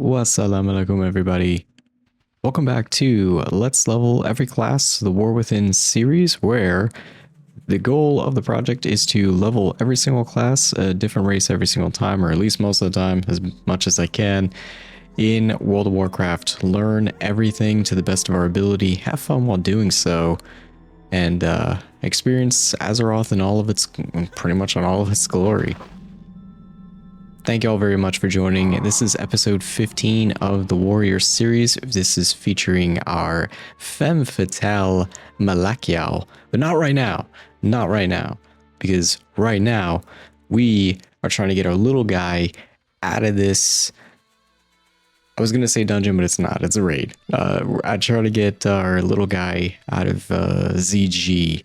Wassalamu alaikum, everybody. Welcome back to Let's Level Every Class, the War Within series, where the goal of the project is to level every single class, a different race every single time, or at least most of the time, as much as I can, in World of Warcraft. Learn everything to the best of our ability, have fun while doing so, and experience Azeroth in all of its, pretty much on all of its glory. Thank you all very much for joining. This is episode 15 of the Warrior series. This is featuring our femme fatale Malakyal, but not right now. Not right now, because right now we are trying to get our little guy out of this. I was gonna say dungeon, but it's not. It's a raid. I try to get our little guy out of ZG.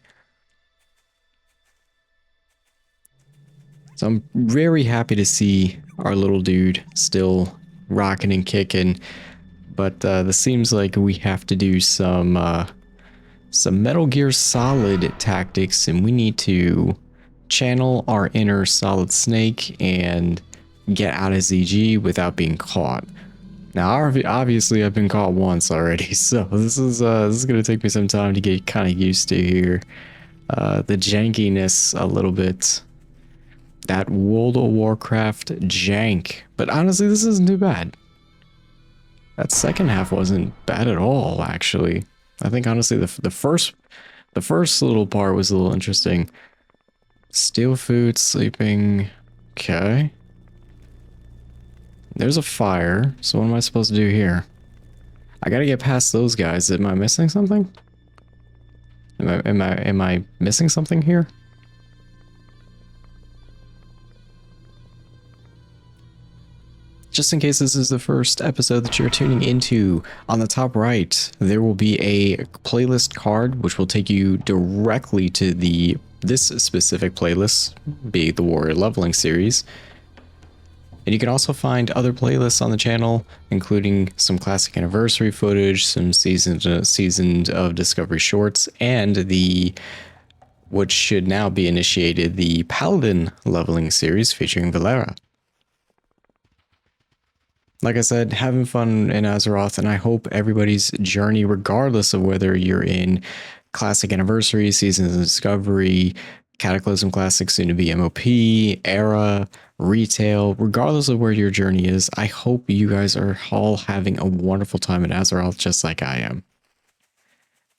So I'm very happy to see our little dude still rocking and kicking, but this seems like we have to do some Metal Gear Solid tactics, and we need to channel our inner Solid Snake and get out of ZG without being caught. Now, obviously, I've been caught once already, so this is gonna take me some time to get kind of used to here. The jankiness a little bit. That World of Warcraft jank. But honestly, this isn't too bad. That second half wasn't bad at all, actually. I think honestly the first little part was a little interesting. Steal food, sleeping. Okay. There's a fire. So what am I supposed to do here? I gotta get past those guys. Am I missing something? Am I missing something here? Just in case this is the first episode that you're tuning into, on the top right, there will be a playlist card which will take you directly to this specific playlist, be the Warrior Leveling series. And you can also find other playlists on the channel, including some classic anniversary footage, some seasoned of Discovery shorts, and what should now be initiated, the Paladin Leveling series featuring Valera. Like I said, having fun in Azeroth, and I hope everybody's journey, regardless of whether you're in Classic Anniversary, Seasons of Discovery, Cataclysm Classic, soon to be MOP, Era, Retail, regardless of where your journey is, I hope you guys are all having a wonderful time in Azeroth just like I am.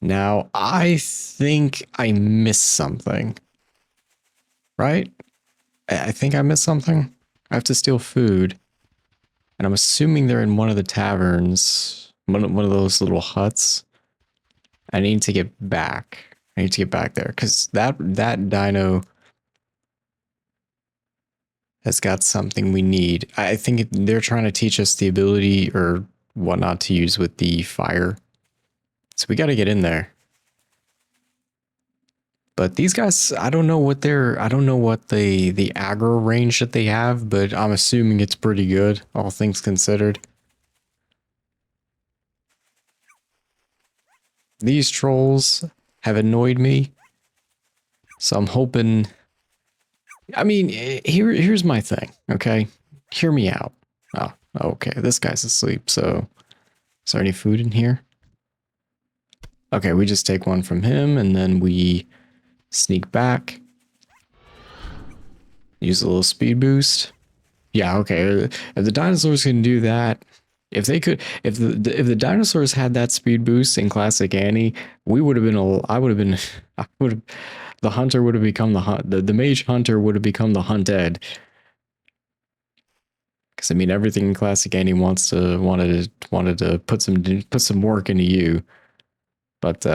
Now, I think I missed something. Right? I think I missed something. I have to steal food. And I'm assuming they're in one of the taverns, one of those little huts. I need to get back. I need to get back there because that dino has got something we need. I think they're trying to teach us the ability or whatnot to use with the fire. So we got to get in there. But these guys, I don't know what the aggro range that they have, but I'm assuming it's pretty good, all things considered. These trolls have annoyed me, so I'm hoping. I mean, here's my thing, okay? Hear me out. Oh, okay, this guy's asleep, so is there any food in here? Okay, we just take one from him, and then we sneak back. Use a little speed boost. Yeah, okay. If the dinosaurs can do that, if the dinosaurs had that speed boost in Classic Annie, we would have been the hunter would have become the mage hunter would have become the hunted. Because I mean, everything in Classic Annie wanted to put some work into you, but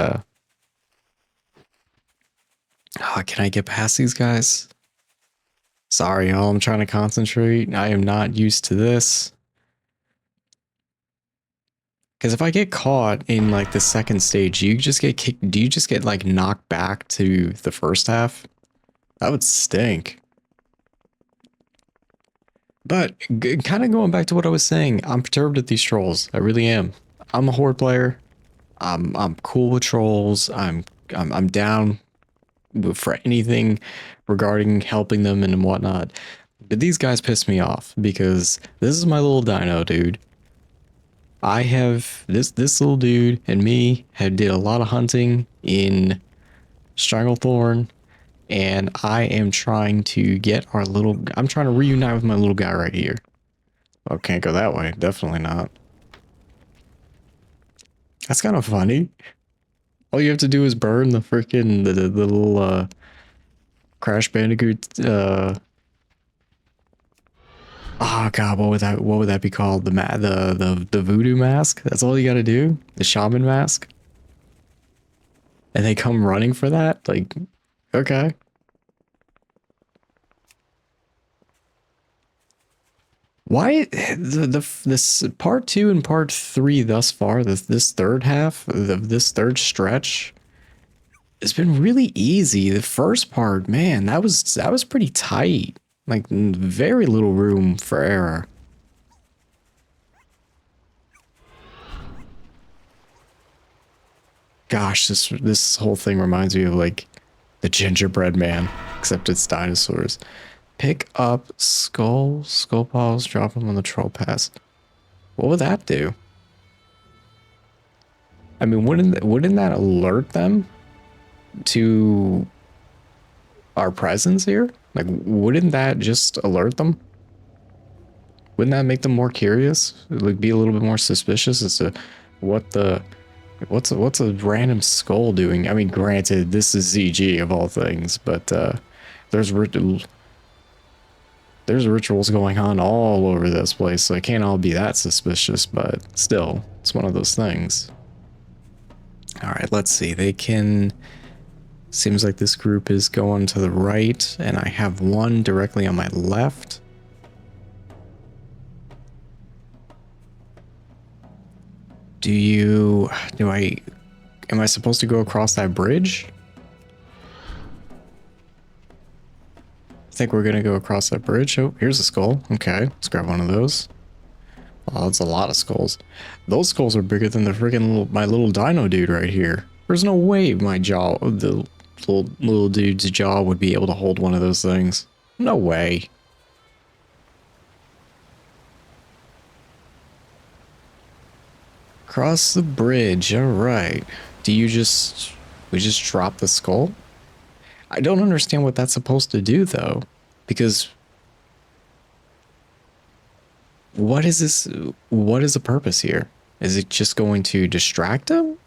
oh, can I get past these guys? Sorry, y'all. I'm trying to concentrate. I am not used to this. Because if I get caught in like the second stage, do you just get like knocked back to the first half? That would stink. But kind of going back to what I was saying, I'm perturbed at these trolls. I really am. I'm a horde player. I'm cool with trolls. I'm down for anything regarding helping them and whatnot. But these guys piss me off because this is my little dino, dude. I have this little dude and me have did a lot of hunting in Stranglethorn, and I am trying to get our little. I'm trying to reunite with my little guy right here. Oh, can't go that way. Definitely not. That's kind of funny. All you have to do is burn the freaking the little Crash Bandicoot. Oh god, what would that be called? The voodoo mask. That's all you got to do. The shaman mask. And they come running for that. Like, okay. Why this part 2 and part 3 thus far, this third half of this third stretch, it's been really easy. The first part, man, that was pretty tight. Like very little room for error. Gosh, this whole thing reminds me of like the gingerbread man, except it's dinosaurs. Pick up skull paws, drop them on the troll pass. What would that do? I mean, wouldn't that alert them to our presence here? Like, wouldn't that just alert them? Wouldn't that make them more curious? Like, be a little bit more suspicious as to what's a random skull doing? I mean, granted, this is ZG of all things, but there's rituals going on all over this place, so it can't all be that suspicious, but still, it's one of those things. All right, let's see. They can... Seems like this group is going to the right, and I have one directly on my left. Am I supposed to go across that bridge? I think we're gonna go across that bridge. Oh, here's a skull. Okay, let's grab one of those. Oh, that's a lot of skulls. Those skulls are bigger than the freaking my little dino dude right here. There's no way my jaw, the little dude's jaw would be able to hold one of those things. No way. Cross the bridge. All right. We just drop the skull? I don't understand what that's supposed to do though, because what is this? What is the purpose here? Is it just going to distract him?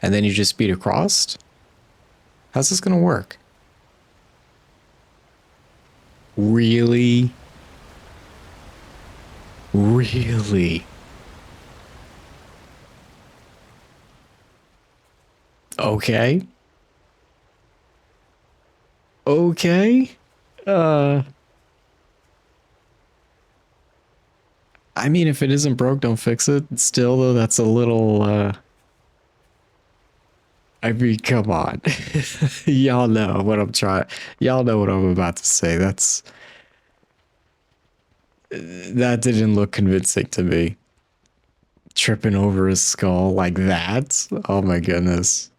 And then you just speed across? How's this gonna work? Really? Really? Okay. Okay. I mean, if it isn't broke, don't fix it. Still, though, that's a little, I mean, come on. Y'all know what I'm trying. Y'all know what I'm about to say. That didn't look convincing to me. Tripping over his skull like that. Oh my goodness.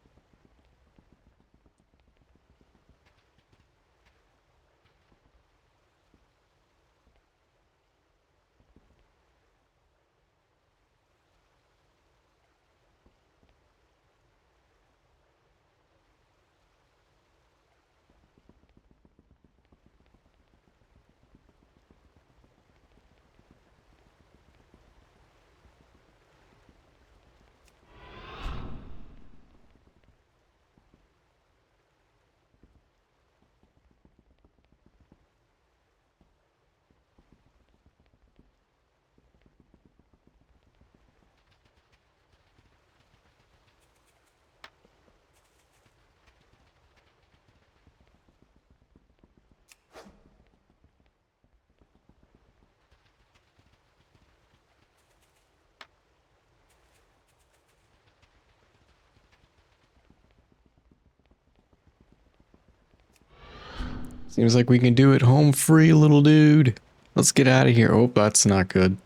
Seems like we can do it home free, little dude. Let's get out of here. Oh, that's not good.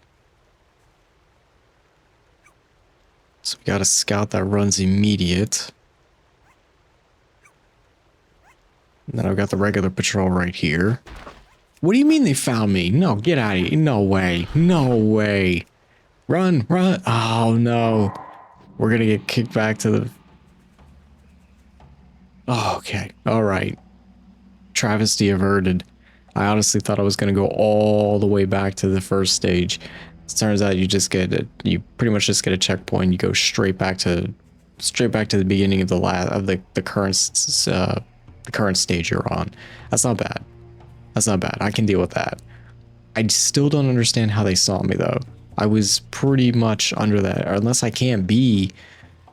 So we got a scout that runs immediate. And then I've got the regular patrol right here. What do you mean they found me? No, get out of here. No way. No way. Run, run. Oh no. We're gonna get kicked back to the... Oh, okay. All right. Travesty averted. I honestly thought I was gonna go all the way back to the first stage. It turns out you just get it. You pretty much just get a checkpoint. You go straight back to the beginning of the current stage you're on. That's not bad. That's not bad. I can deal with that. I still don't understand how they saw me though. I was pretty much under that, or unless I can't be,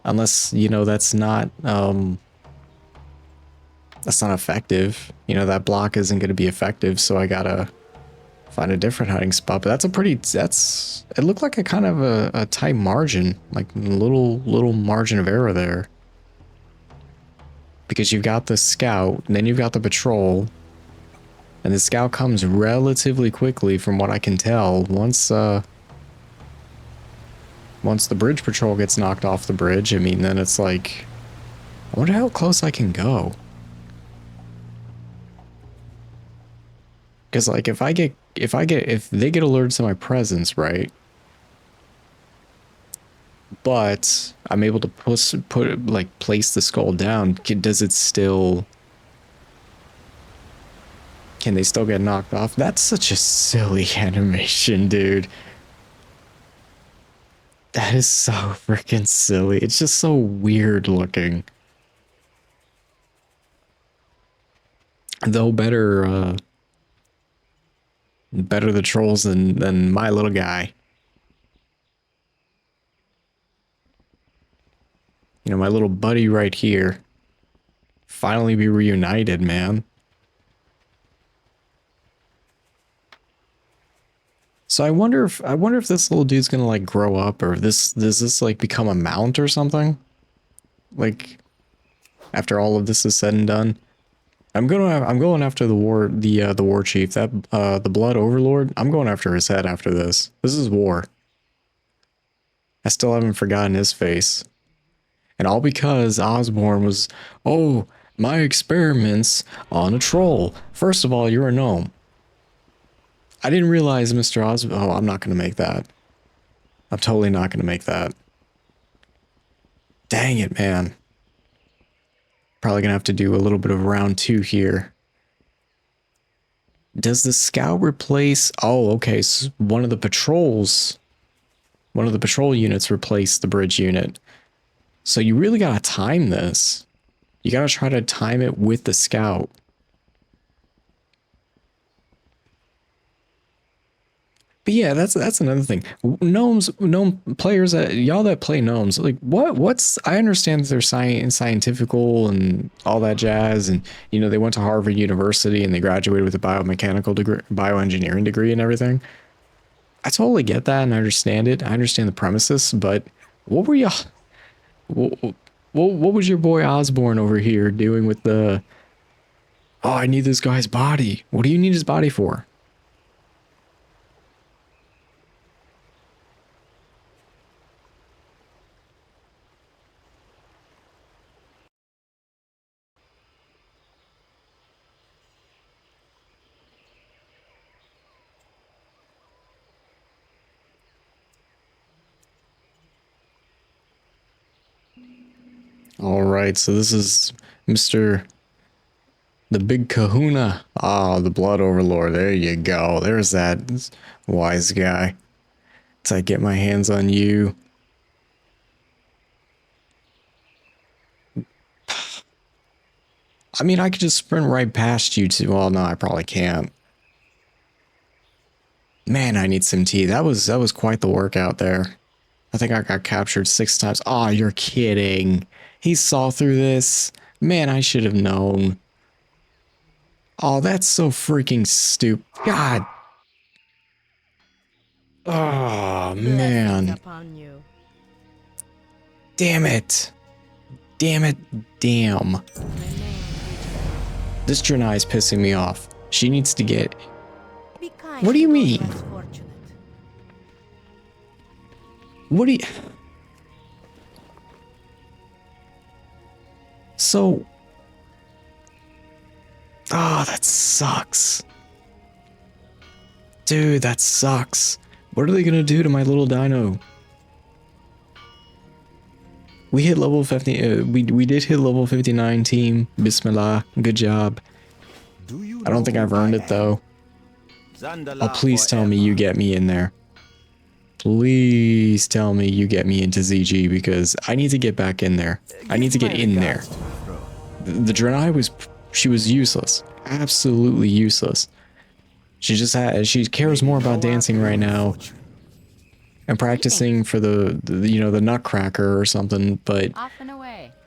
unless, you know, that's not effective. You know, that block isn't going to be effective, so I gotta find a different hiding spot. But it looked like a kind of a tight margin, like little margin of error there. Because you've got the scout, and then you've got the patrol, and the scout comes relatively quickly from what I can tell. Once the bridge patrol gets knocked off the bridge, I mean, then it's like, I wonder how close I can go. Because like if they get alerted to my presence, right? But I'm able to place the skull down. Does it still? Can they still get knocked off? That's such a silly animation, dude. That is so freaking silly. It's just so weird looking. Though better the trolls than my little guy. You know, my little buddy right here. Finally be reunited, man. So I wonder if this little dude's gonna like grow up, or does this like become a mount or something? Like after all of this is said and done. I'm going after the war chief, the blood overlord. I'm going after his head after this. This is war. I still haven't forgotten his face. And all because Osborne was, oh, my experiments on a troll. First of all, you're a gnome. I didn't realize Mr. Osborne. Oh, I'm not going to make that. I'm totally not going to make that. Dang it, man. Probably going to have to do a little bit of round 2 here. Does the scout replace... Oh, okay. So one of the patrol units replaced the bridge unit. So you really got to time this. You got to try to time it with the scout. But yeah, that's another thing. Gnome players, y'all that play gnomes, like I understand that they're scientifical and all that jazz, and you know they went to Harvard University and they graduated with a bioengineering degree and everything. I totally get that and I understand it. I understand the premises, but what were y'all? What was your boy Osborne over here doing with the? Oh, I need this guy's body. What do you need his body for? All right, so this is Mr. the Big Kahuna. Ah, the Blood Overlord. There you go. There's that wise guy. Till I get my hands on you. I mean, I could just sprint right past you too. Well, no, I probably can't. Man, I need some tea. That was quite the workout there. I think I got captured 6 times. Oh, you're kidding. He saw through this. Man, I should have known. Oh, that's so freaking stupid. God. Oh, man. Damn it. Damn it. Damn. This Janai is pissing me off. She needs to get... What do you mean? What do you... So... Oh, that sucks. Dude, that sucks. What are they gonna do to my little dino? We hit level 50. We did hit level 59, team. Bismillah. Good job. I don't think I've earned it though. Oh, please tell me you get me in there. Please tell me you get me into ZG because I need to get back in there. I need to get in there. The Draenei she was useless. Absolutely useless. She cares more about dancing right now and practicing for the Nutcracker or something, but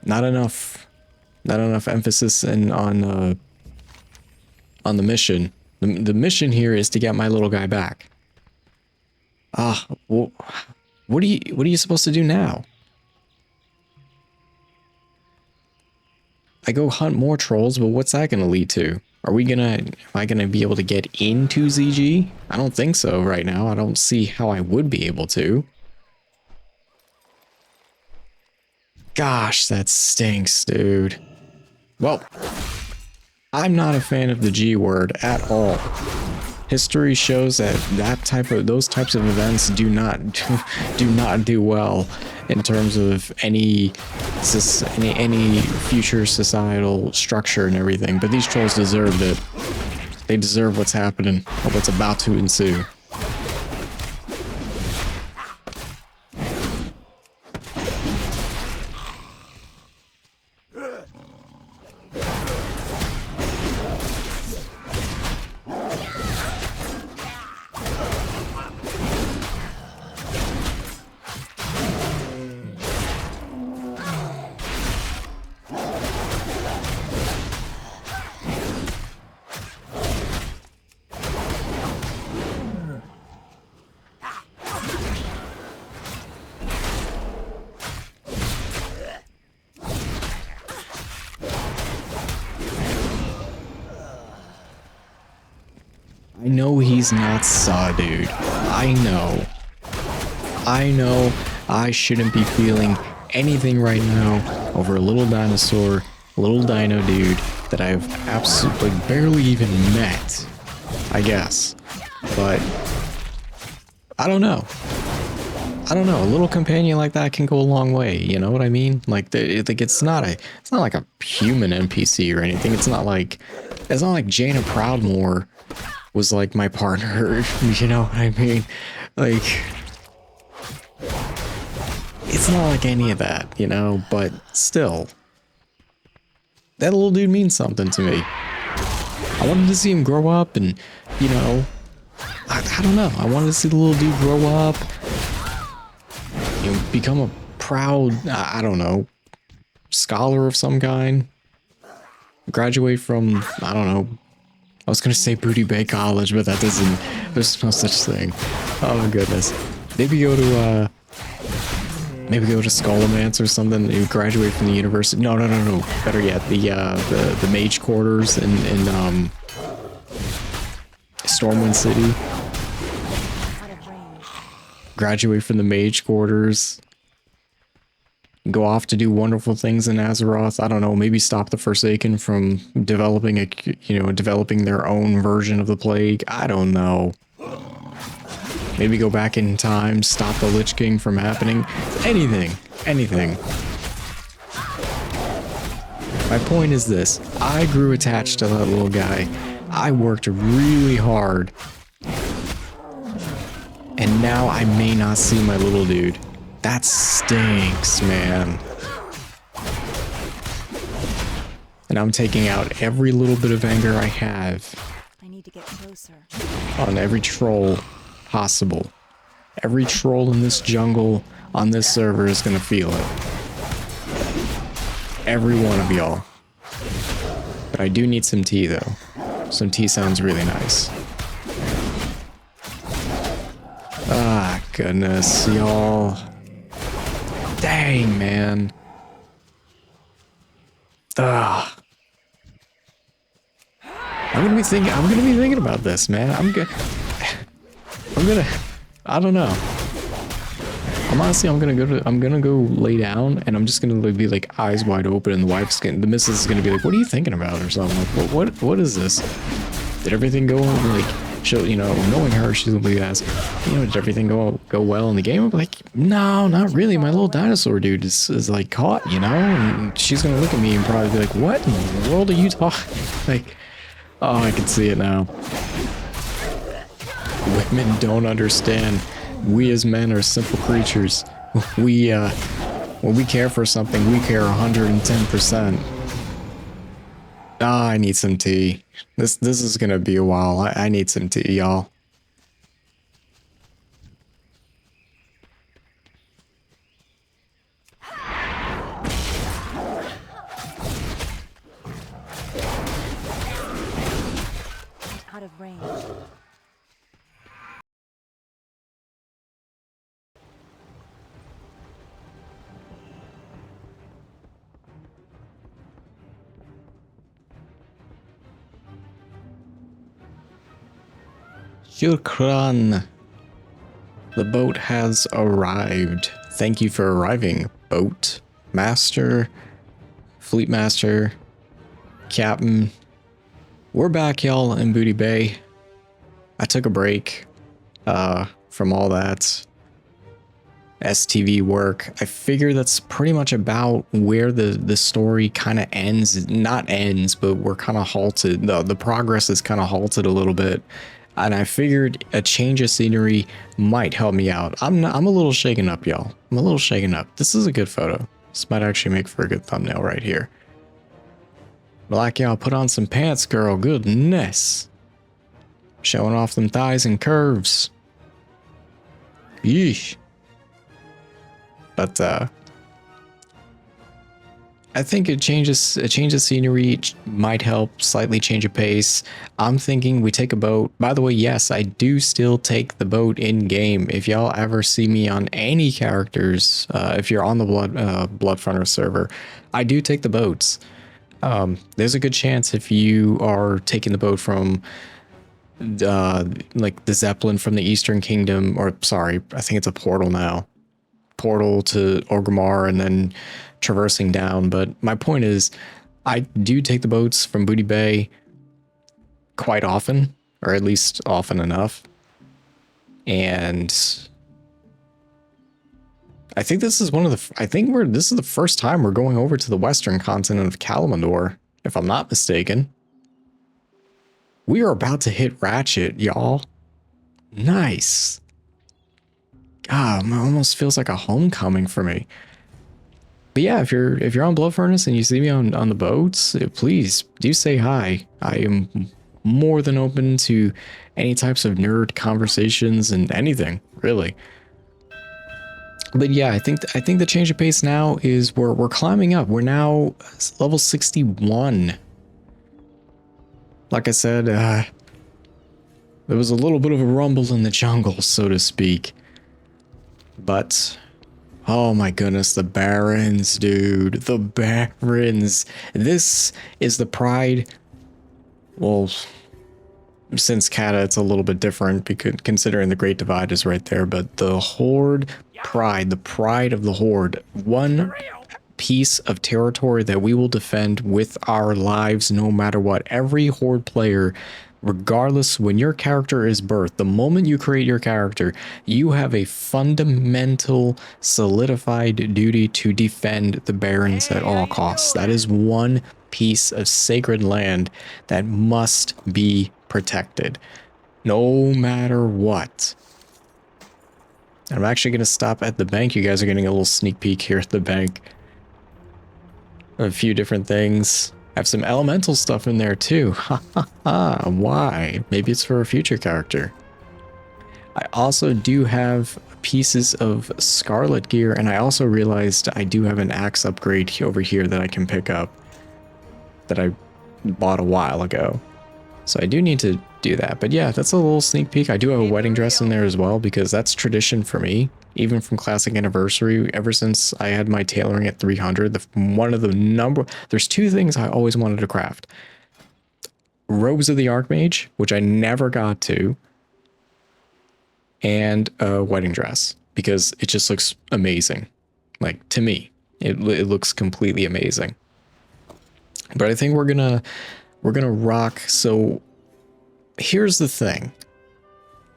not enough emphasis on the mission. The mission here is to get my little guy back. Well, what are you supposed to do now? I go hunt more trolls, but what's that gonna lead to? Am I gonna be able to get into ZG? I don't think so right now. I don't see how I would be able to. Gosh, that stinks, dude. Well, I'm not a fan of the G word at all. History shows that those types of events do not do well in terms of any future societal structure and everything. But these trolls deserved it. They deserve what's happening or what's about to ensue. I know he's not Saw, dude. I know I shouldn't be feeling anything right now over a little dinosaur, little dino dude that I've absolutely barely even met, I guess. But I don't know. A little companion like that can go a long way, you know what I mean? Like it's not like a human NPC or anything. It's not like Jaina Proudmoore was like my partner, you know what I mean? Like, it's not like any of that, you know, but still, that little dude means something to me. I wanted to see him grow up and, you know, I don't know, I wanted to see the little dude grow up, you know, become a proud, I don't know, scholar of some kind, graduate from, I don't know, I was gonna say Booty Bay College, but that doesn't, there's no such thing. Oh goodness. Maybe go to Skullomance or something, you graduate from the university. No. Better yet, the mage quarters in Stormwind City. Graduate from the mage quarters. Go off to do wonderful things in Azeroth. I don't know, maybe stop the Forsaken from developing their own version of the plague. I don't know. Maybe go back in time, stop the Lich King from happening. Anything. My point is this. I grew attached to that little guy. I worked really hard. And now I may not see my little dude. That stinks, man. And I'm taking out every little bit of anger I have. I need to get closer. On every troll possible. Every troll in this jungle on this server is gonna feel it. Every one of y'all. But I do need some tea though. Some tea sounds really nice. Ah, goodness, y'all. Dang, man. Ugh. I'm gonna be thinking about this, man. I don't know. I'm gonna go lay down and I'm just gonna be like eyes wide open and the missus is gonna be like, what are you thinking about or something? Like, what is this? Did everything go like she'll, you know, knowing her, she's gonna be asked, you know, did everything go well in the game? I'm like, no, not really. My little dinosaur dude is like caught, you know? And she's gonna look at me and probably be like, what in the world are you talking? Like, oh, I can see it now. Women don't understand. We as men are simple creatures. We, when we care for something, we care 110%. Ah, I need some tea. This is gonna be a while. I need some tea, y'all. Out of range. Shukran. The boat has arrived. Thank you for arriving, boat master, fleet master, captain. We're back, y'all, in Booty Bay. I took a break from all that STV work. I figure that's pretty much about where the story kind of ends. Not ends, but we're kind of halted. The progress is kind of halted a little bit. And I figured a change of scenery might help me out. I'm a little shaken up, y'all. I'm a little shaken up. This is a good photo. This might actually make for a good thumbnail right here. Malakyal, put on some pants, girl. Goodness. Showing off them thighs and curves. Yeesh. But I think a change of scenery might help slightly change of pace. I'm thinking we take a boat. By the way, yes, I do still take the boat in game. If y'all ever see me on any characters, if you're on the Bloodfronter server, I do take the boats. There's a good chance if you are taking the boat from like the Zeppelin from the Eastern Kingdom, or sorry, I think it's a portal now. Portal to Orgrimmar and then traversing down. But my point is, I do take the boats from Booty Bay quite often, or at least often enough. And I think this is this is the first time we're going over to the western continent of Kalimdor, if I'm not mistaken. We are about to hit Ratchet, y'all. Nice. God, it almost feels like a homecoming for me. But yeah, if you're on Blood Furnace and you see me on the boats, please do say hi. I am more than open to any types of nerd conversations and anything, really. But yeah, I think the change of pace now is we're climbing up. We're now level 61. Like I said, there was a little bit of a rumble in the jungle, so to speak. But oh my goodness, the Barrens, dude. The Barrens. This is the pride. Well, since Kata, it's a little bit different because considering the Great Divide is right there, but the Horde pride, the pride of the Horde, one piece of territory that we will defend with our lives no matter what. Every Horde player, regardless when your character is birthed, the moment you create your character, you have a fundamental solidified duty to defend the Barrens at all costs. That is one piece of sacred land that must be protected, no matter what. I'm actually going to stop at the bank. You guys are getting a little sneak peek here at the bank. A few different things. I have some elemental stuff in there too. Ha ha ha. Why? Maybe it's for a future character. I also do have pieces of Scarlet gear, and I also realized I do have an axe upgrade over here that I can pick up that I bought a while ago. So I do need to do that. But yeah, that's a little sneak peek. I do have a wedding dress in there as well because that's tradition for me. Even from Classic Anniversary, ever since I had my tailoring at 300, there's two things I always wanted to craft. Robes of the Archmage, which I never got to, and a wedding dress because it just looks amazing. Like, to me, it looks completely amazing. But I think we're gonna rock. So here's the thing.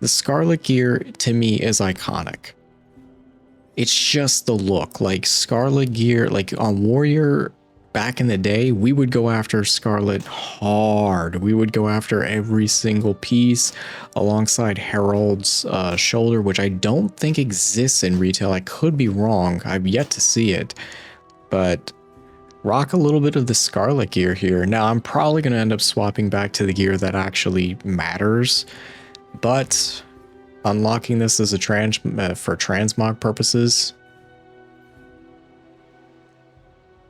The Scarlet gear to me is iconic. It's just the look. Like Scarlet gear, like on Warrior back in the day, we would go after Scarlet hard. We would go after every single piece alongside Herald's shoulder, which I don't think exists in retail. I could be wrong. I've yet to see it. But rock a little bit of the Scarlet gear here. Now, I'm probably going to end up swapping back to the gear that actually matters. But unlocking this as a for transmog purposes,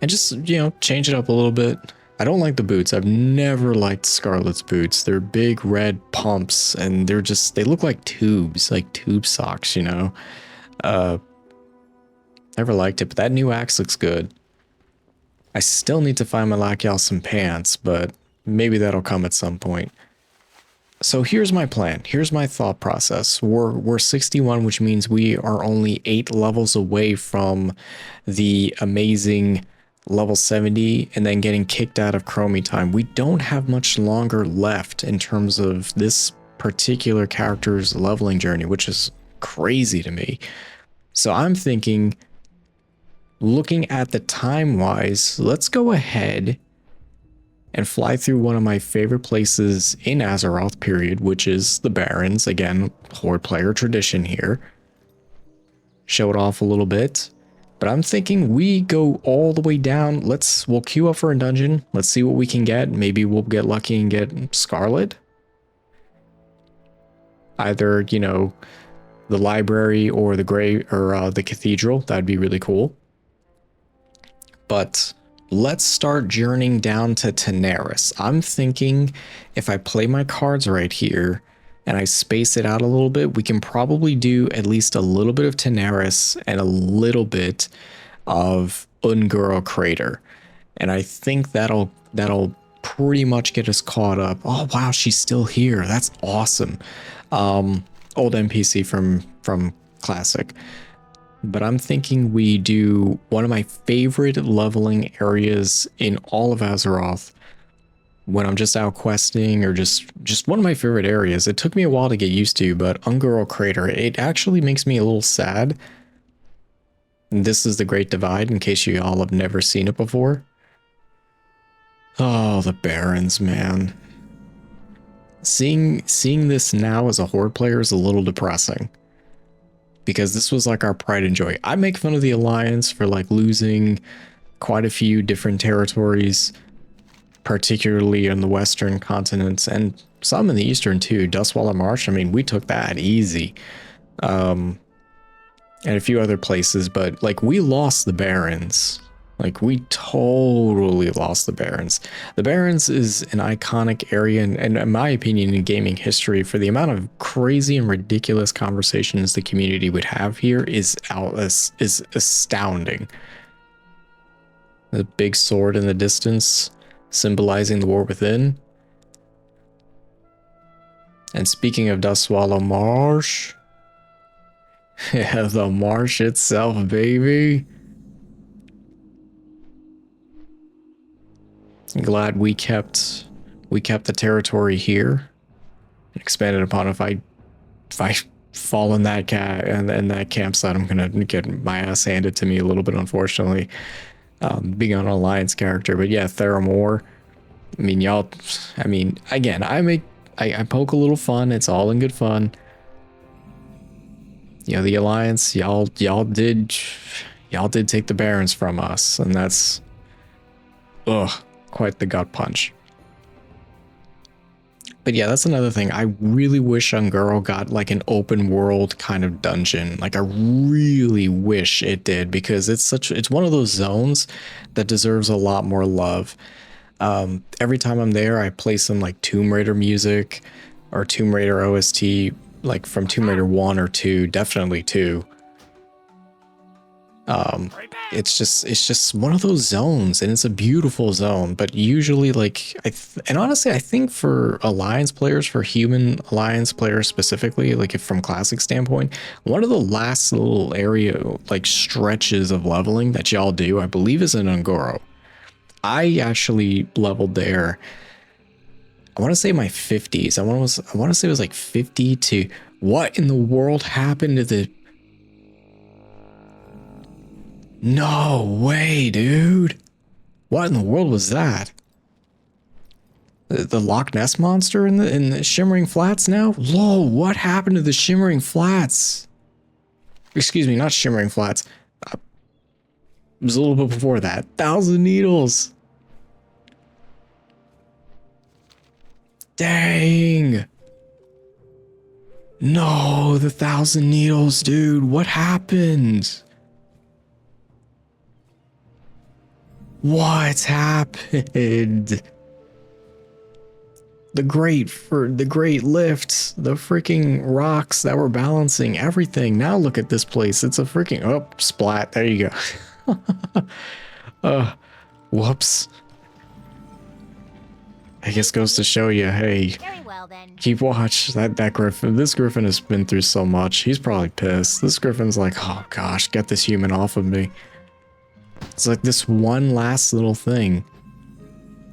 and just, you know, change it up a little bit. I don't like the boots. I've never liked Scarlet's boots. They're big red pumps and they look like tubes, like tube socks, you know. Never liked it, but that new axe looks good. I still need to find Malakyal some pants, but maybe that'll come at some point. So here's my plan. Here's my thought process. We're 61, which means we are only 8 levels away from the amazing level 70 and then getting kicked out of Chromie time. We don't have much longer left in terms of this particular character's leveling journey, which is crazy to me. So I'm thinking, looking at the time-wise, let's go ahead and fly through one of my favorite places in Azeroth, period, which is the Barrens. Again, Horde player tradition here. Show it off a little bit. But I'm thinking we go all the way down. We'll queue up for a dungeon. Let's see what we can get. Maybe we'll get lucky and get Scarlet. Either, you know, the library or the cathedral. That'd be really cool. But let's start journeying down to Tanaris. I'm thinking if I play my cards right here and I space it out a little bit, we can probably do at least a little bit of Tanaris and a little bit of Ungoro Crater. And I think that'll pretty much get us caught up. Oh wow, she's still here. That's awesome. Old NPC from Classic. But I'm thinking we do one of my favorite leveling areas in all of Azeroth when I'm just out questing, or just one of my favorite areas. It took me a while to get used to, but Ungoro Crater, it actually makes me a little sad. And this is the Great Divide, in case you all have never seen it before. Oh, the Barrens, man. Seeing this now as a Horde player is a little depressing, because this was like our pride and joy. I make fun of the Alliance for like losing quite a few different territories, particularly in the Western continents and some in the Eastern too. Dustwallow Marsh, I mean, we took that easy. And a few other places, but like we lost the Barrens. Like we totally lost the Barrens. The Barrens is an iconic area, and in my opinion, in gaming history, for the amount of crazy and ridiculous conversations the community would have here is astounding. The big sword in the distance, symbolizing the war within. And speaking of Dustwallow Marsh, yeah, the marsh itself, baby. I'm glad we kept the territory here and expanded upon. If I fall in that that campsite, I'm gonna get my ass handed to me a little bit, unfortunately. Being an Alliance character, but yeah, Theramore. I mean, y'all. I mean, again, I poke a little fun. It's all in good fun. You know, the Alliance, y'all did take the Barrens from us, and that's quite the gut punch. But yeah, that's another thing. I really wish Ungoro got like an open world kind of dungeon. Like I really wish it did, because it's one of those zones that deserves a lot more love. Every time I'm there, I play some like Tomb Raider music or Tomb Raider OST, like from Tomb Raider 1 or 2, definitely 2. It's just one of those zones, and it's a beautiful zone. But usually, like, and honestly, I think for Alliance players, for Human Alliance players specifically, like if from Classic standpoint, one of the last little area like stretches of leveling that y'all do, I believe, is in Ungoro. I actually leveled there. I want to say my 50s. I want to say it was like 50 to What in the world happened to the... No way, dude. What in the world was that? The Loch Ness monster in the Shimmering Flats now? Whoa, what happened to the Shimmering Flats? Excuse me, not Shimmering Flats. It was a little bit before that. Thousand Needles. Dang. No, the Thousand Needles, dude. What happened? What's happened? The great lifts, the freaking rocks that were balancing everything. Now look at this place. It's a freaking splat. There you go. Whoops. I guess goes to show you, hey, Very well then. keep watch. That griffin. This griffin has been through so much. He's probably pissed. This griffin's like, oh gosh, get this human off of me. It's like this one last little thing.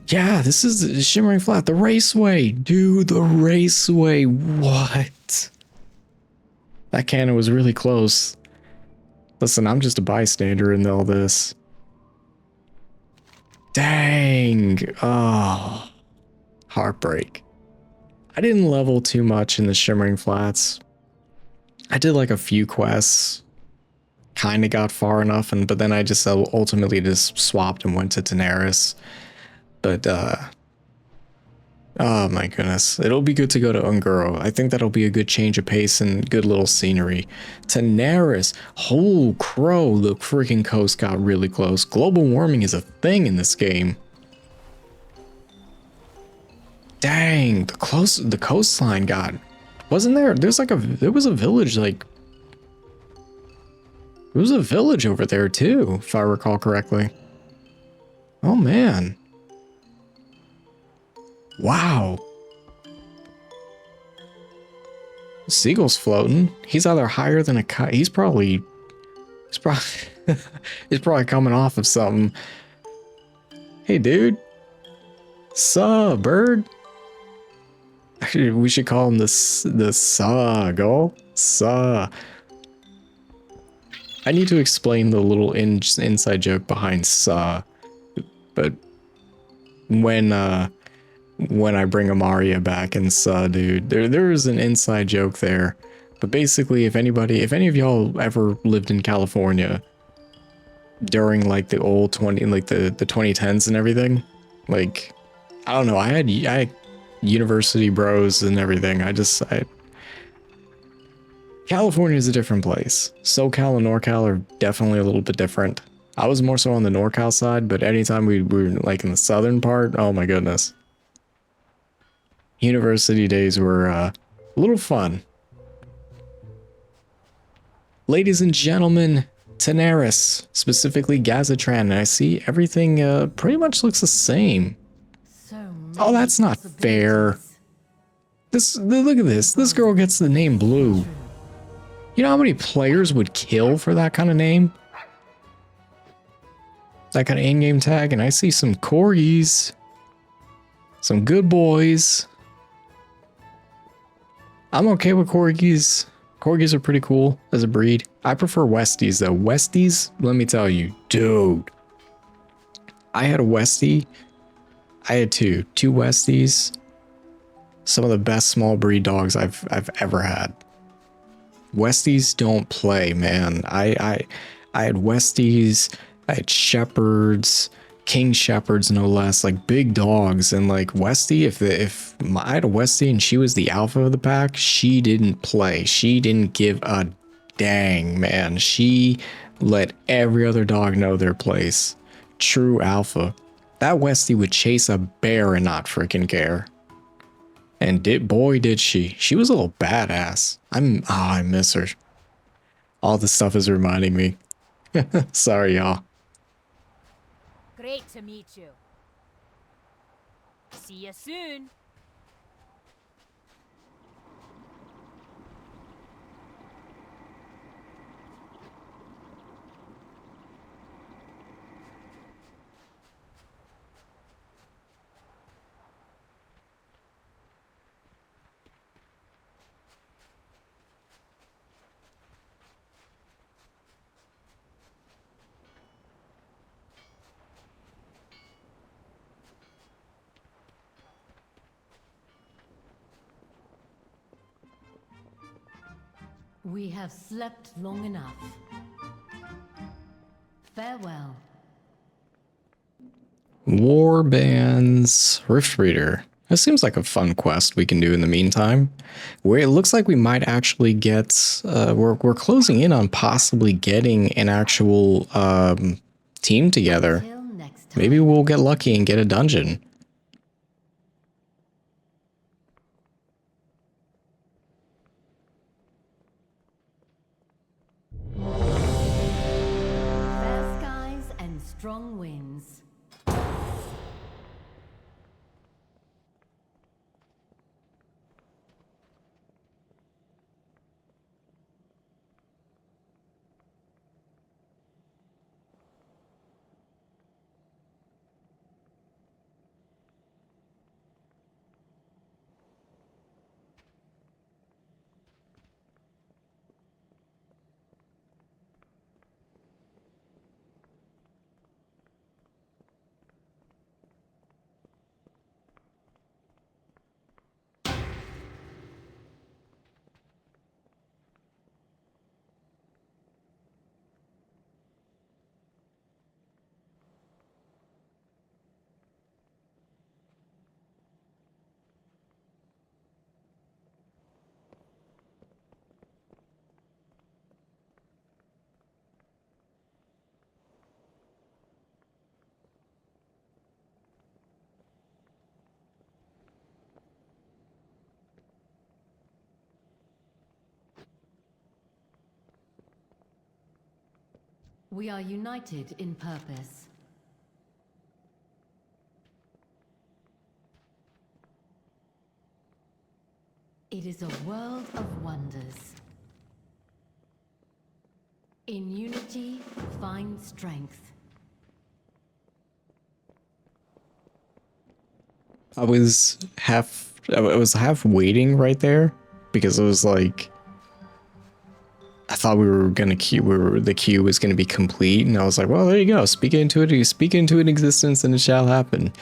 Yeah, this is the Shimmering Flat, the raceway. Dude, the raceway. What? That cannon was really close. Listen, I'm just a bystander in all this. Dang. Oh. Heartbreak. I didn't level too much in the Shimmering Flats. I did like a few quests. Kind of got far enough, but then I just ultimately just swapped and went to Tanaris. But, oh my goodness. It'll be good to go to Unguro. I think that'll be a good change of pace and good little scenery. Tanaris. Oh, crow. The freaking coast got really close. Global warming is a thing in this game. Dang, the coastline got... Wasn't there? There was a village, like... There was a village over there, too, if I recall correctly. Oh, man. Wow. Seagull's floating. He's either higher than a kite. He's probably he's probably coming off of something. Hey, dude. Suh, bird. Actually, we should call him the Saw-gull. Saw. I need to explain the little inside joke behind Saw, but when I bring Amaria back and dude, there is an inside joke there. But basically, if any of y'all ever lived in California during like the old the 2010s and everything, like, I don't know, I had university bros and everything. California is a different place. SoCal and NorCal are definitely a little bit different. I was more so on the NorCal side, but anytime we were like in the southern part, oh my goodness. University days were a little fun. Ladies and gentlemen, Tanaris, specifically Gazatran, and I see everything pretty much looks the same. Oh, that's not fair. Look at this. This girl gets the name Blue. You know how many players would kill for that kind of name? That kind of in-game tag, and I see some corgis. Some good boys. I'm okay with corgis. Corgis are pretty cool as a breed. I prefer Westies though. Westies, let me tell you, dude. I had a Westie. I had two Westies. Some of the best small breed dogs I've ever had. Westies don't play, man. I had Westies. I had Shepherds. King Shepherds, no less, like big dogs. And like Westie, if I had a Westie and she was the alpha of the pack, she didn't play. She didn't give a dang, man. She let every other dog know their place. True alpha. That Westie would chase a bear and not freaking care. And boy did she. She was a little badass. I miss her. All this stuff is reminding me. Sorry, y'all. Great to meet you. See you soon. We have slept long enough. Farewell. Warbands Rift Reader. This seems like a fun quest we can do in the meantime. Where it looks like we might actually get, we're closing in on possibly getting an actual team together. Until next time. Maybe we'll get lucky and get a dungeon. Fair skies and strong winds. We are united in purpose. It is a world of wonders. In unity, find strength. I was half waiting right there because it was like I thought we were gonna the queue was gonna be complete, and I was like, well, there you go. Speak into it. You speak into an existence, and it shall happen.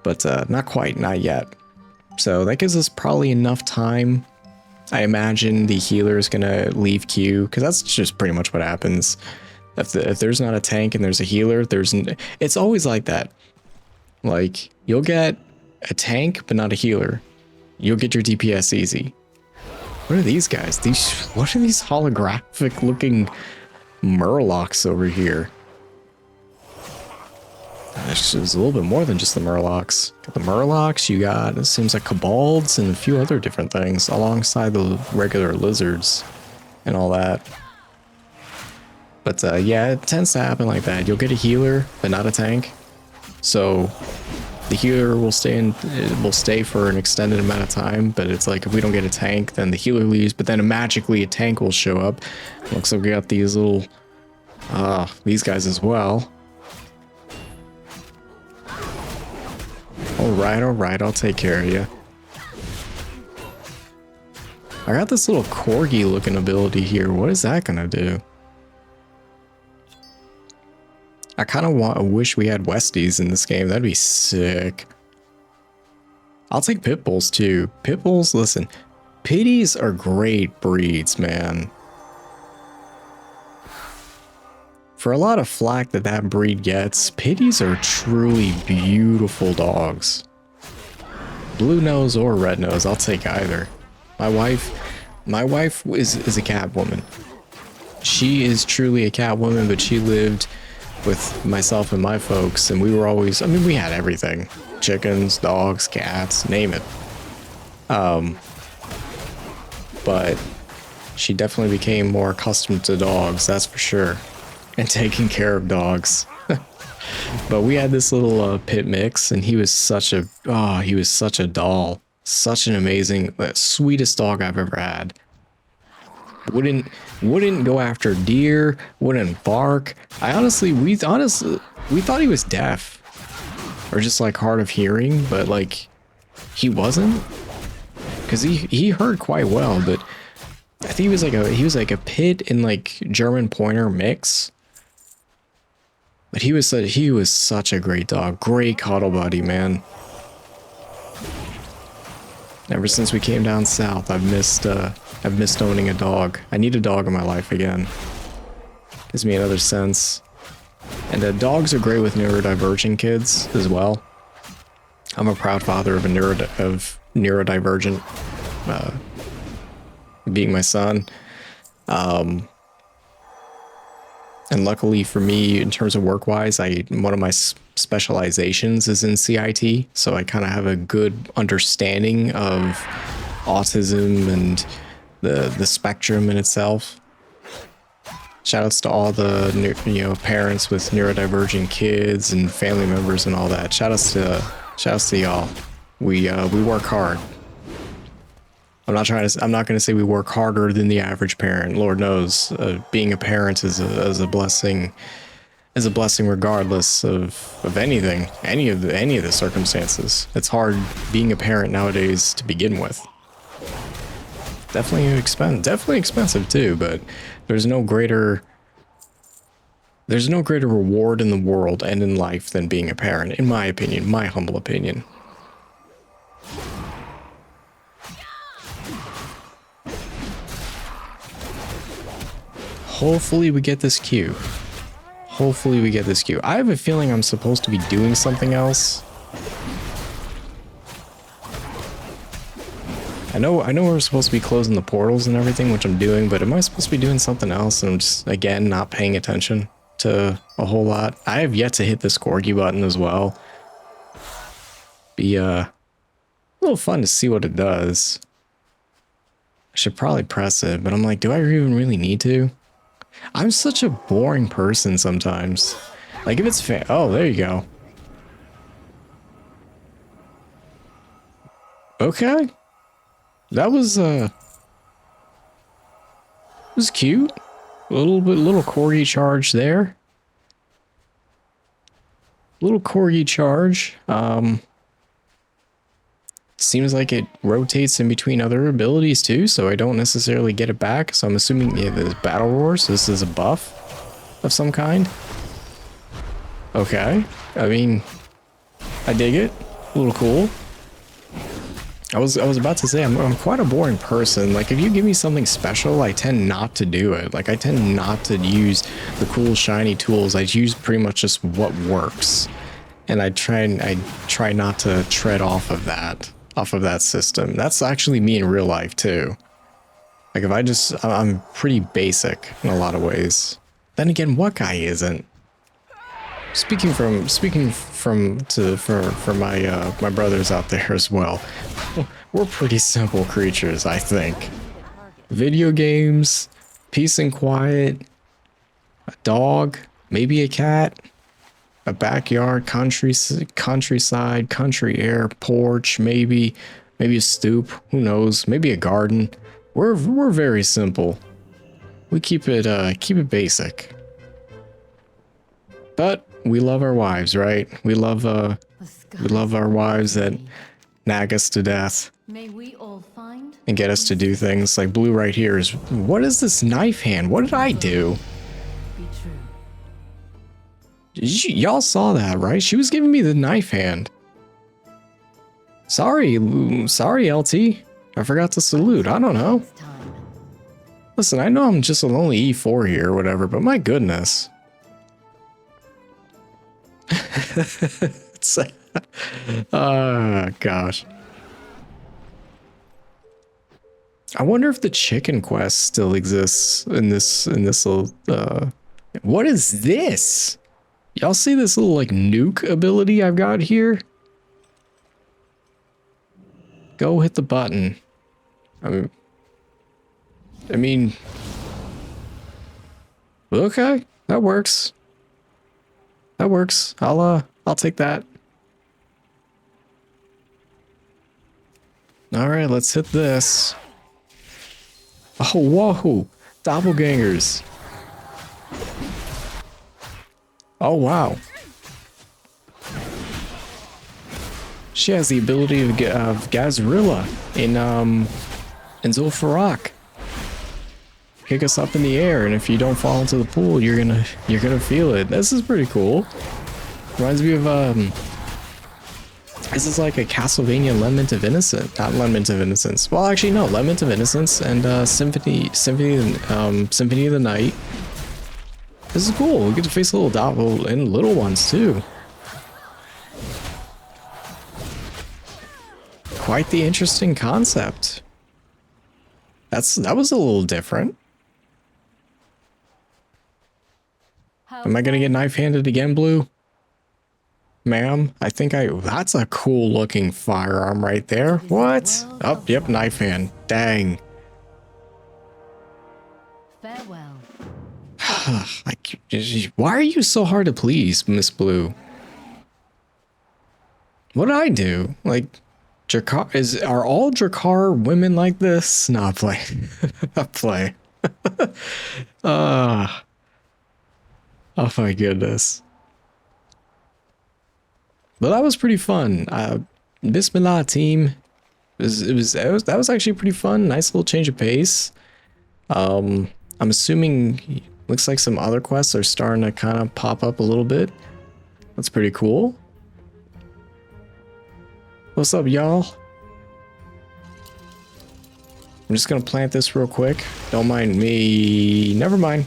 But not quite, not yet. So that gives us probably enough time. I imagine the healer is gonna leave queue because that's just pretty much what happens. If there's not a tank and there's a healer, it's always like that. Like you'll get a tank but not a healer. You'll get your DPS easy. What are these guys? What are these holographic looking murlocs over here? There's a little bit more than just the murlocs. Got the murlocs, you got, it seems like kobolds and a few other different things alongside the regular lizards and all that. But yeah, it tends to happen like that. You'll get a healer, but not a tank. So the healer will stay for an extended amount of time, but it's like if we don't get a tank, then the healer leaves, but then magically a tank will show up. Looks like we got these little, these guys as well. Alright, I'll take care of you. I got this little corgi looking ability here. What is that gonna do? I kind of wish we had Westies in this game. That'd be sick. I'll take pit bulls too. Pit bulls, listen, pitties are great breeds, man. For a lot of flack that breed gets, pitties are truly beautiful dogs. Blue nose or red nose, I'll take either. My wife is a cat woman. She is truly a cat woman, but she lived with myself and my folks, and we were always, I mean, we had everything. Chickens, dogs, cats, name it. But she definitely became more accustomed to dogs, that's for sure. And taking care of dogs. But we had this little pit mix, and he was such a doll. Such an amazing, sweetest dog I've ever had. Wouldn't go after deer, wouldn't bark. We thought he was deaf or just like hard of hearing, but like he wasn't, because he heard quite well, but I think he was like a pit and like German pointer mix. But he was such a great dog, great cuddle buddy, man. Ever since we came down south, I've missed I've missed owning a dog. I need a dog in my life again. Gives me another sense. And dogs are great with neurodivergent kids as well. I'm a proud father of a neurodivergent, being my son. And luckily for me, in terms of work-wise, one of my specializations is in CIT, so I kind of have a good understanding of autism and the spectrum in itself. Shoutouts to all the parents with neurodivergent kids and family members and all that. Shoutouts to y'all. We work hard. I'm not going to say we work harder than the average parent. Lord knows, being a parent is a blessing. Is a blessing regardless of anything, any of the circumstances. It's hard being a parent nowadays to begin with. Definitely expensive too, but there's no greater reward in the world and in life than being a parent, in my opinion, my humble opinion. Hopefully we get this queue. I have a feeling I'm supposed to be doing something else. I know we're supposed to be closing the portals and everything, which I'm doing, but am I supposed to be doing something else? And I'm just, again, not paying attention to a whole lot. I have yet to hit this corgi button as well. Be a little fun to see what it does. I should probably press it, but I'm like, do I even really need to? I'm such a boring person sometimes. Like if it's oh, there you go. Okay. That was cute. Little corgi charge there. Little corgi charge. Seems like it rotates in between other abilities too, so I don't necessarily get it back. So I'm assuming there's battle roar, so this is a buff of some kind. Okay. I mean, I dig it. A little cool. I was about to say I'm quite a boring person. Like if you give me something special, I tend not to do it. Like I tend not to use the cool shiny tools. I use pretty much just what works, and I try not to tread off of that system. That's actually me in real life too. Like if I'm pretty basic in a lot of ways. Then again, what guy isn't? Speaking for my brothers out there as well, we're pretty simple creatures, I think. Video games, peace and quiet, a dog, maybe a cat, a backyard, countryside, country air, porch, maybe a stoop, who knows, maybe a garden. We're very simple. We keep it basic. But we love our wives, right? We love our wives that nag us to death. May we all find And get us to do things. Like blue right here is, what is this knife hand? What did I do? be true. Y'all saw that, right? She was giving me the knife hand. Sorry, LT. I forgot to salute. I don't know. This time. Listen, I know I'm just a lonely E4 here or whatever, but my goodness. Gosh. I wonder if the chicken quest still exists in this what is this? Y'all see this little like nuke ability I've got here? Go hit the button. I mean, okay, that works. That works. I'll take that. All right, let's hit this. Oh, whoa, doppelgangers. Oh, wow. She has the ability of Gazrilla in Zul'Farrak. Kick us up in the air, and if you don't fall into the pool, you're gonna feel it. This is pretty cool. Reminds me of This is like a Castlevania Lament of Innocence, not Lament of Innocence. Well, actually, no, Lament of Innocence and Symphony of the Night. This is cool. We get to face a little doppel and little ones too. Quite the interesting concept. That was a little different. Am I gonna get knife-handed again, Blue? Ma'am, I think that's a cool looking firearm right there. What? Oh, yep, knife hand. Dang. Farewell. Why are you so hard to please, Miss Blue? What did I do? Like, are all Drakkar women like this? Nah, play. Play. Oh my goodness. But that was pretty fun. Bismillah team. That was actually pretty fun. Nice little change of pace. I'm assuming looks like some other quests are starting to kind of pop up a little bit. That's pretty cool. What's up, y'all? I'm just gonna plant this real quick. Don't mind me. Never mind.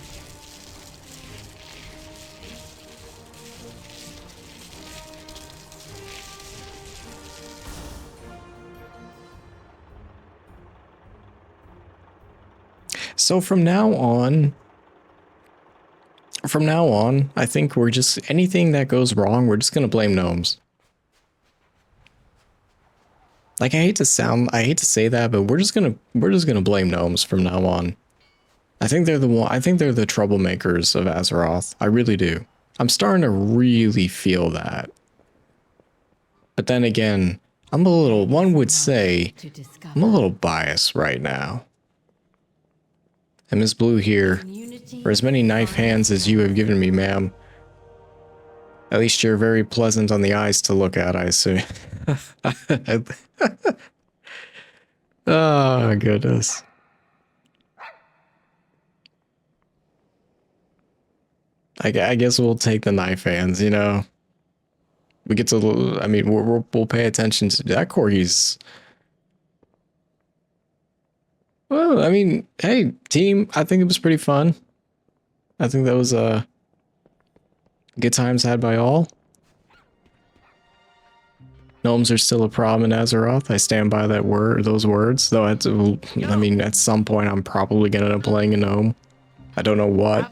So from now on, I think we're just, anything that goes wrong, we're just gonna blame gnomes. Like, I hate to say that, but we're just gonna blame gnomes from now on. I think they're the troublemakers of Azeroth. I really do. I'm starting to really feel that. But then again, one would say, I'm a little biased right now. And Miss Blue here, for as many knife hands as you have given me, ma'am, at least you're very pleasant on the eyes to look at, I assume. Oh, goodness. I guess we'll take the knife hands, you know? We get to, I mean, we'll pay attention to that corgis. Well, I mean, hey, team, I think it was pretty fun. I think that was good times had by all. Gnomes are still a problem in Azeroth. I stand by those words. Though I mean, at some point, I'm probably gonna end up playing a gnome. I don't know what.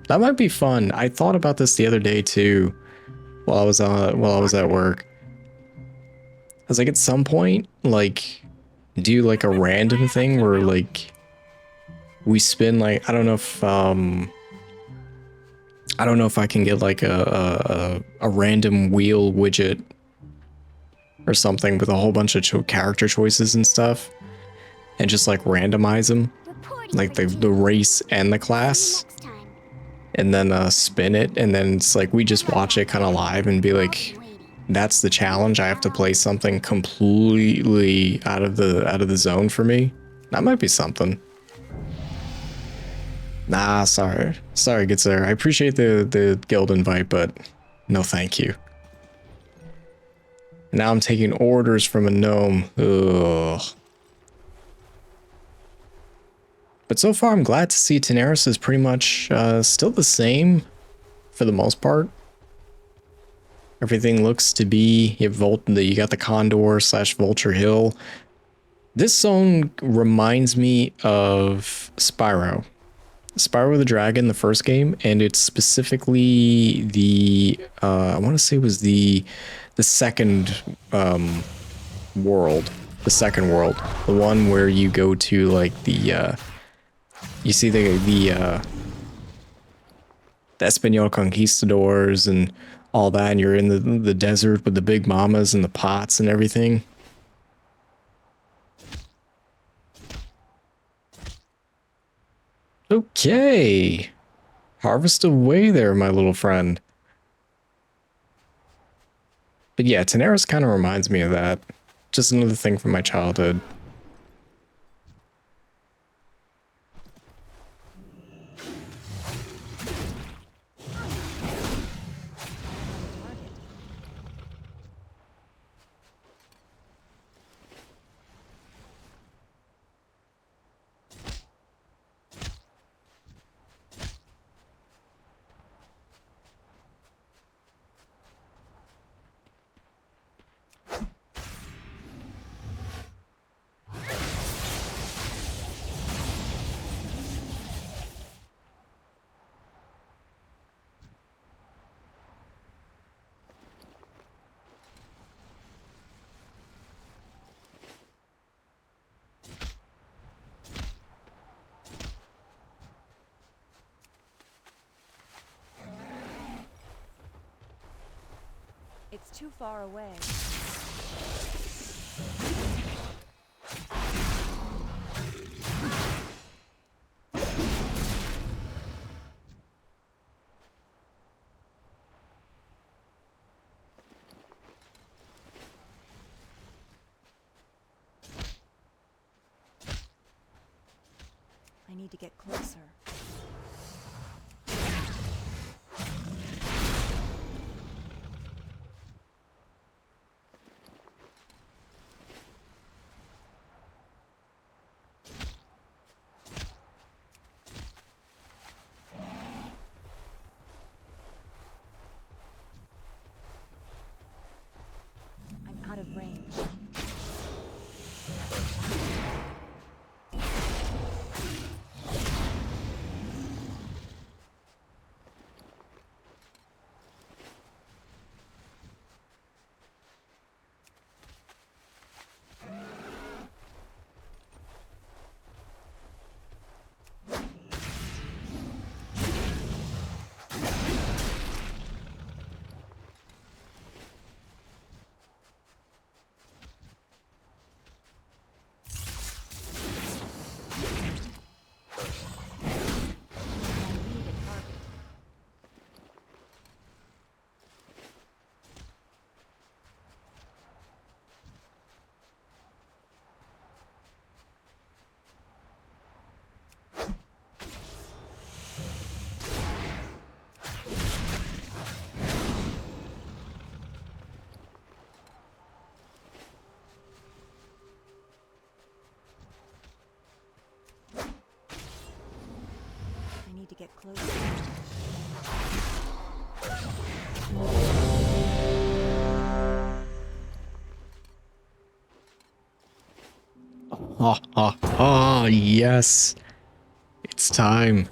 That might be fun. I thought about this the other day too, while I was at work. I was like, at some point, like, do like a random thing where like we spin, like, I don't know if I can get like a random wheel widget or something with a whole bunch of character choices and stuff, and just like randomize them, like the race and the class, and then spin it, and then it's like we just watch it kind of live and be like, that's the challenge. I have to play something completely out of the zone for me. That might be something. Nah, sorry, good sir. I appreciate the guild invite, but no thank you. Now I'm taking orders from a gnome. Ugh. But so far, I'm glad to see Tanaris is pretty much still the same for the most part. Everything looks to be, you got the Condor / Vulture Hill. This zone reminds me of Spyro the Dragon, the first game, and it's specifically the I want to say it was the second world, the one where you go to like the you see the Espanol conquistadors and all that, and you're in the desert with the big mamas and the pots and everything. Okay. Harvest away there, my little friend. But yeah, Tanaris kind of reminds me of that. Just another thing from my childhood. too far away. I need to get closer. I'm out of range. I need to get closer. Yes. It's time.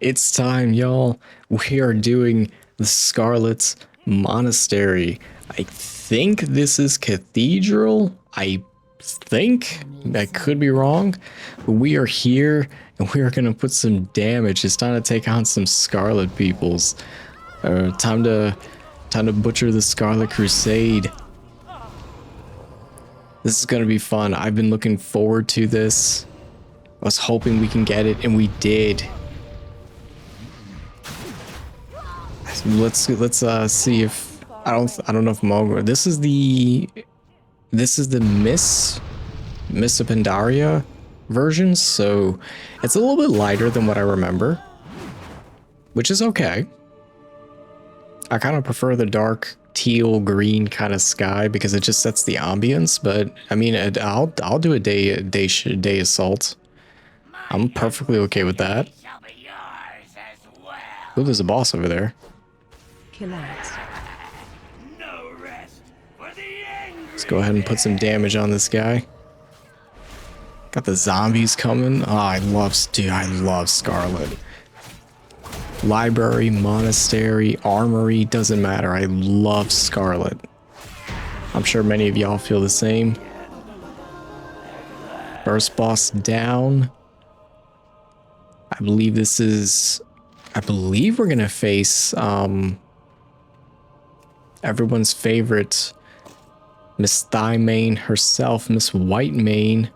It's time, y'all. We are doing the Scarlet Monastery. I think this is Cathedral. I think. I could be wrong. But we are here and we are going to put some damage. It's time to take on some Scarlet peoples. Time to butcher the Scarlet Crusade. This is going to be fun. I've been looking forward to this. I was hoping we can get it, and we did. Let's see if I don't know if Mogo. This is the Miss of Pandaria version, so it's a little bit lighter than what I remember, which is okay. I kind of prefer the dark teal green kind of sky because it just sets the ambience. But I mean, I'll do a day assault. I'm perfectly okay with that. Oh, there's a boss over there. Let's go ahead and put some damage on this guy. Got the zombies coming. Oh, I love Scarlet. Library, monastery, armory, doesn't matter. I love Scarlet. I'm sure many of y'all feel the same. First boss down. I believe we're gonna face everyone's favorite Miss Thigh-Mane herself, Miss White-Mane.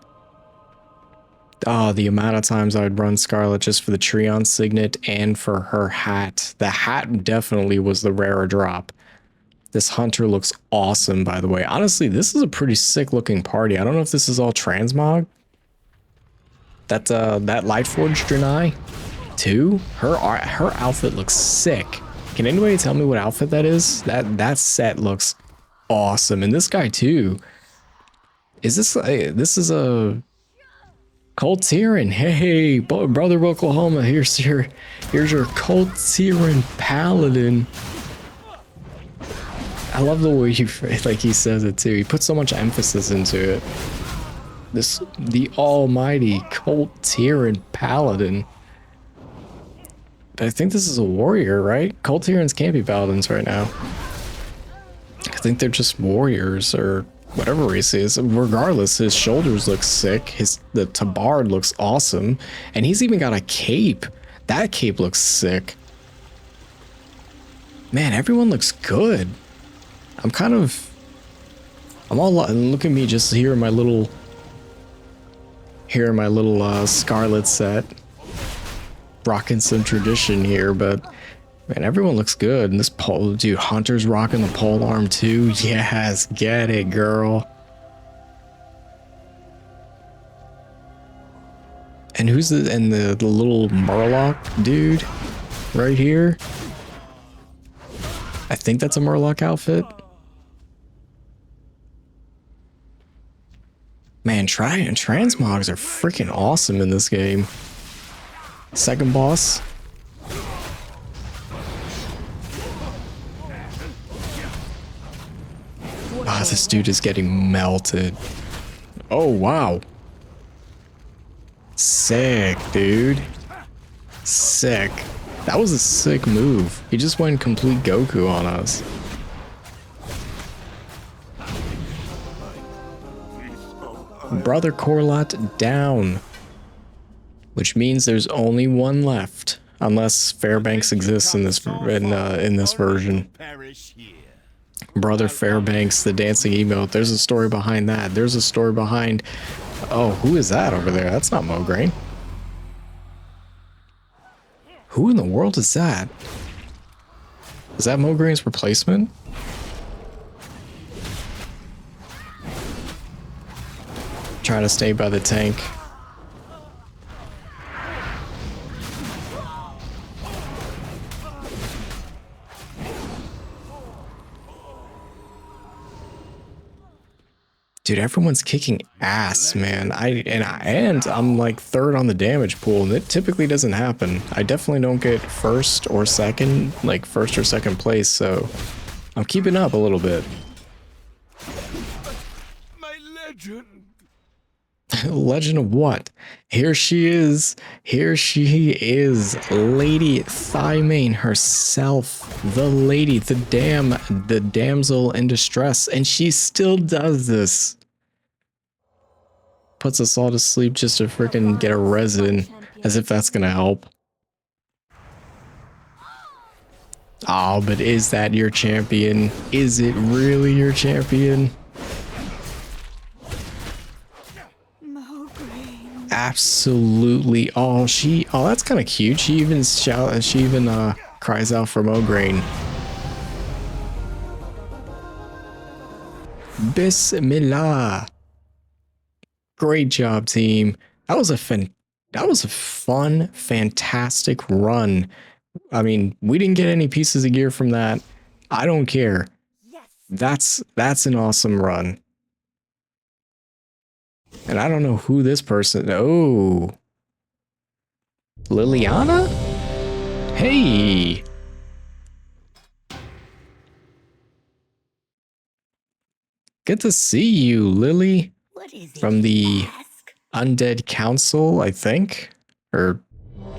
Oh, the amount of times I would run Scarlet just for the Treon Signet and for her hat. The hat definitely was the rarer drop. This hunter looks awesome, by the way. Honestly, this is a pretty sick looking party. I don't know if this is all transmog. That Lightforged Draenei too. Her outfit looks sick. Can anybody tell me what outfit that is? That set looks awesome. And this guy too. Is this a Cold Tyran? Hey, brother Oklahoma, here's your Cold Tyran Paladin. I love the way he says it too. He puts so much emphasis into it. The almighty Cold Tyran Paladin. But I think this is a warrior, right? Cold Tyrans can't be paladins right now. I think they're just warriors or whatever race he is. Regardless, his shoulders look sick. The tabard looks awesome. And he's even got a cape. That cape looks sick. Man, everyone looks good. I'm all, look at me just here in my little Scarlet set. Rocking some tradition here, but man, everyone looks good. And this pole, dude, Hunter's rocking the pole arm too. Yes, get it, girl. And who's the little Murloc dude right here? I think that's a Murloc outfit. Man, transmogs are freaking awesome in this game. Second boss. Ah, this dude is getting melted. Oh, wow. Sick, dude. Sick. That was a sick move. He just went complete Goku on us. Brother Corlot down. Which means there's only one left. Unless Fairbanks exists in this version. Brother Fairbanks, the dancing emote. There's a story behind that. There's a story behind... Oh, who is that over there? That's not Mograine. Who in the world is that? Is that Mograine's replacement? Try to stay by the tank. Dude, everyone's kicking ass, man. And I'm like third on the damage pool, and it typically doesn't happen. I definitely don't get first or second place, so I'm keeping up a little bit. My legend. Legend of what? Here she is. Here she is. Lady Thymane herself. The lady, the damsel in distress. And she still does this. Puts us all to sleep just to freaking get a resin. As if that's gonna help. Oh, but is that your champion? Is it really your champion? Absolutely. Oh, that's kind of cute. She even cries out for Mograine. Bismillah. Great job, team. That was a fun, fantastic run. I mean, we didn't get any pieces of gear from that. I don't care. That's an awesome run. And I don't know who this person... Oh. Liliana? Hey. Good to see you, Lily. From the Undead Council, I think. Or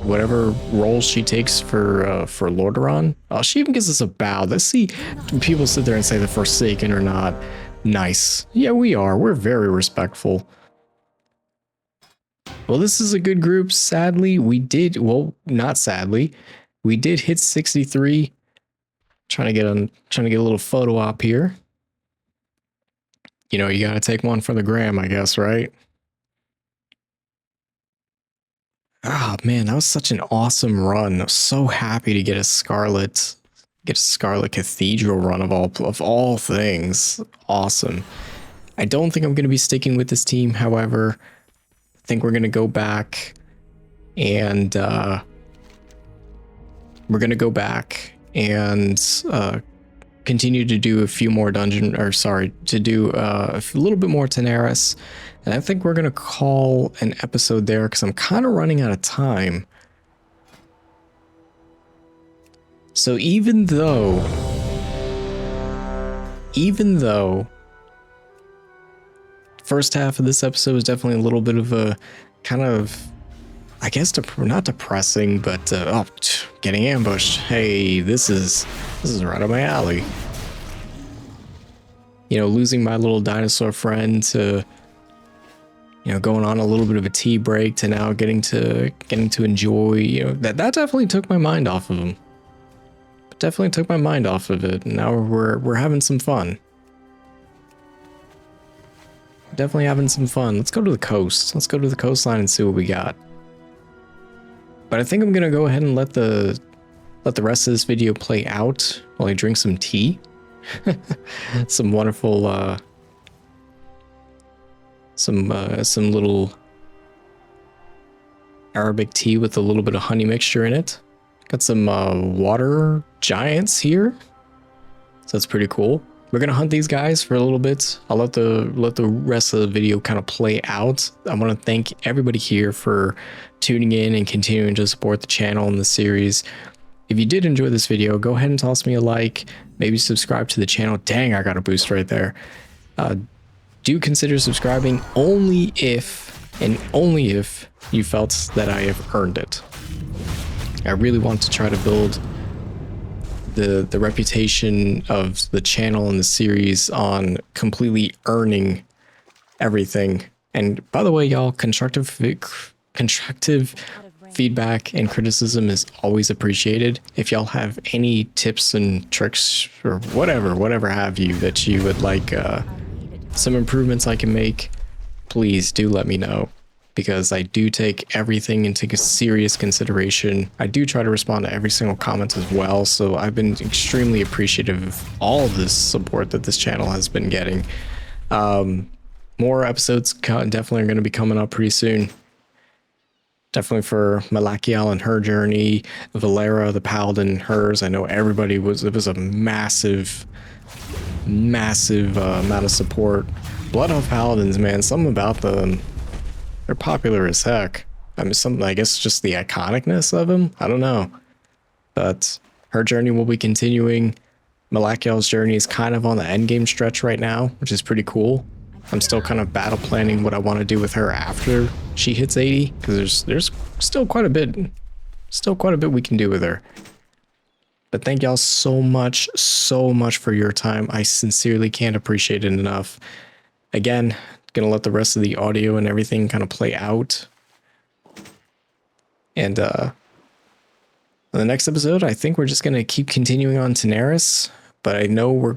whatever role she takes for Lordaeron. Oh, she even gives us a bow. Let's see people sit there and say the Forsaken or not. Nice. Yeah, we are. We're very respectful. Well, this is a good group. Sadly, we did, well, not sadly, we did hit 63. Trying to get a little photo op here. You know, you gotta take one for the gram, I guess, right? Ah, man, that was such an awesome run. I was so happy to get a Scarlet Cathedral run of all things. Awesome. I don't think I'm gonna be sticking with this team, however. I think we're gonna go back and continue to do a few more to do a little bit more Tanaris, and I think we're gonna call an episode there because I'm kind of running out of time. So even though first half of this episode was definitely a little bit of a kind of, I guess, not depressing, but getting ambushed. Hey, this is right up my alley. You know, losing my little dinosaur friend to, you know, going on a little bit of a tea break to now getting to enjoy. You know, that definitely took my mind off of him. But definitely took my mind off of it. Now we're having some fun. Definitely having some fun. Let's go to the coast. Let's go to the coastline and see what we got. But I think I'm gonna go ahead and let the rest of this video play out while I drink some tea. Some wonderful some little Arabic tea with a little bit of honey mixture in it. Got some water giants here, so that's pretty cool. We're gonna hunt these guys for a little bit. I'll let the rest of the video kind of play out. I want to thank everybody here for tuning in and continuing to support the channel and the series. If you did enjoy this video, go ahead and toss me a like, maybe subscribe to the channel. Dang, I got a boost right there. Do consider subscribing only if and only if you felt that I have earned it. I really want to try to build the reputation of the channel and the series on completely earning everything. And by the way, y'all, constructive feedback and criticism is always appreciated. If y'all have any tips and tricks or whatever have you that you would like some improvements I can make, please do let me know, because I do take everything into serious consideration. I do try to respond to every single comment as well, so I've been extremely appreciative of all of this support that this channel has been getting. More episodes definitely are going to be coming up pretty soon. Definitely for Malakyal and her journey, Valera, the Paladin, hers. I know everybody it was a massive amount of support. Blood Elf Paladins, man, something about them. They're popular as heck. I mean, I guess just the iconicness of them. I don't know. But her journey will be continuing. Malakyal's journey is kind of on the end game stretch right now, which is pretty cool. I'm still kind of battle planning what I want to do with her after she hits 80, because there's still quite a bit we can do with her. But thank y'all so much for your time. I sincerely can't appreciate it enough. Again, gonna let the rest of the audio and everything kind of play out. And on the next episode, I think we're just gonna keep continuing on Tanaris. But I know we're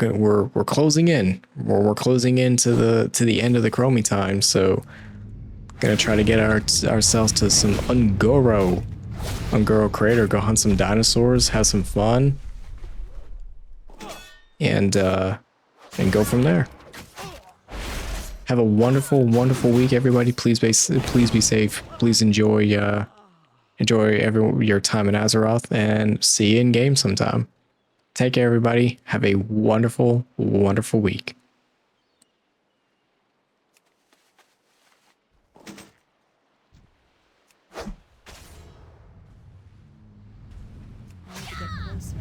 closing in. We're closing in to the end of the Chromie time. So gonna try to get ourselves to some Ungoro Crater, go hunt some dinosaurs, have some fun, and go from there. Have a wonderful week, everybody. Please be safe. Please enjoy your time in Azeroth, and see you in game sometime. Take care, everybody. Have a wonderful week. I need to get closer.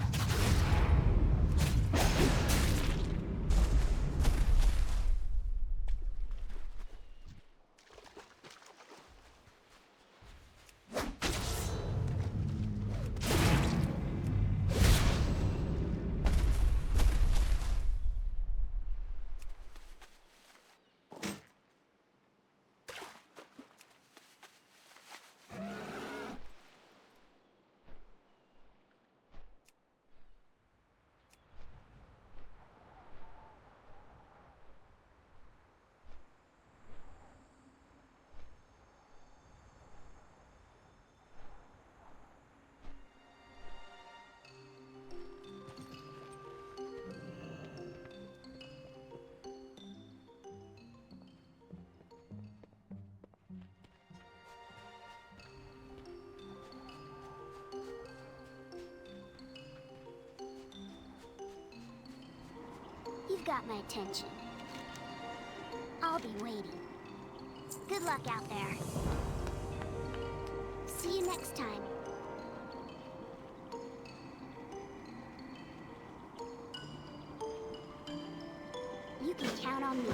You've got my attention. I'll be waiting. Good luck out there. See you next time. You can count on me.